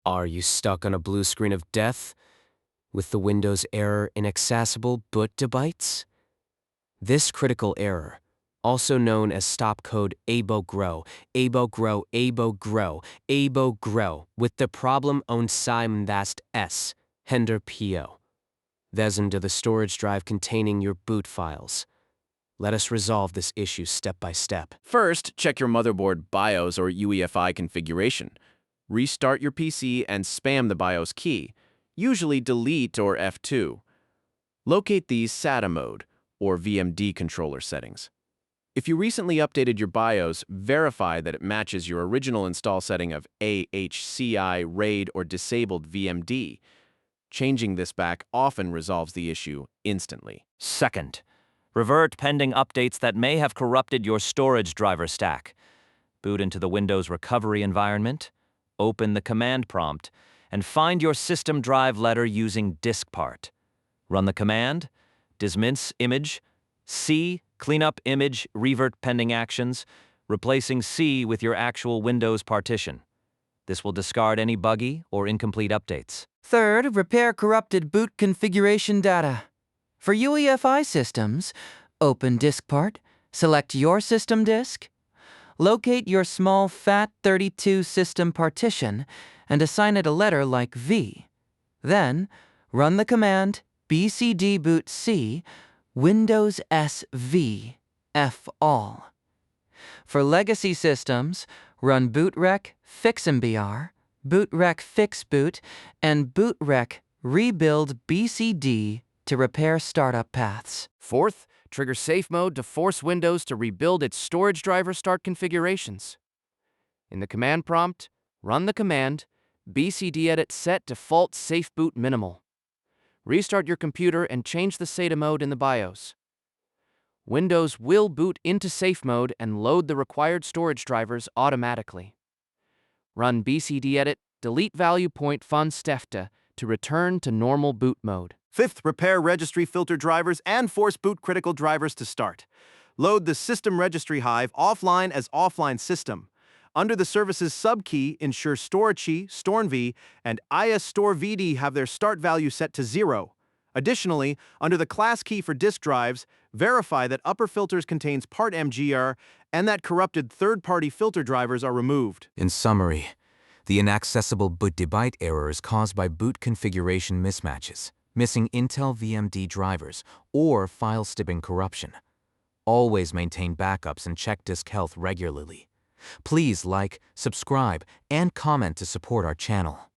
Are you stuck on a blue screen of death with the Windows error inaccessible boot debites? This critical error, also known as stop code abo grow, with the problem on Simon that's S, Hender PO. These into the storage drive containing your boot files. Let us resolve this issue step by step. First, check your motherboard BIOS or UEFI configuration. Restart your PC and spam the BIOS key, usually delete or F2. Locate the SATA mode or VMD controller settings. If you recently updated your BIOS, verify that it matches your original install setting of AHCI, RAID, or disabled VMD. Changing this back often resolves the issue instantly. Second, revert pending updates that may have corrupted your storage driver stack. Boot into the Windows recovery environment, open the command prompt, and find your system drive letter using diskpart. Run the command, dismiss image, C, cleanup image, revert pending actions, replacing C with your actual Windows partition. This will discard any buggy or incomplete updates. Third, repair corrupted boot configuration data. For UEFI systems, open diskpart, select your system disk, locate your small FAT32 system partition, and assign it a letter like V. Then, run the command bcd boot C Windows SV F all. For legacy systems, run bootrec fixmbr, bootrec fixboot, and bootrec rebuild bcd to repair startup paths. Fourth, trigger safe mode to force Windows to rebuild its storage driver start configurations. In the command prompt, run the command bcdedit set default safe boot minimal. Restart your computer and change the SATA mode in the BIOS. Windows will boot into safe mode and load the required storage drivers automatically. Run bcdedit delete value point fun stefta to return to normal boot mode. Fifth, repair registry filter drivers and force boot critical drivers to start. Load the System Registry Hive offline as offline system. Under the services subkey, ensure StoreChi, StornV, and ISStoreVD have their start value set to 0. Additionally, under the class key for disk drives, verify that upper filters contains part MGR and that corrupted third-party filter drivers are removed. In summary, the inaccessible boot debite error is caused by boot configuration mismatches, missing Intel VMD drivers, or file stipping corruption. Always maintain backups and check disk health regularly. Please like, subscribe, and comment to support our channel.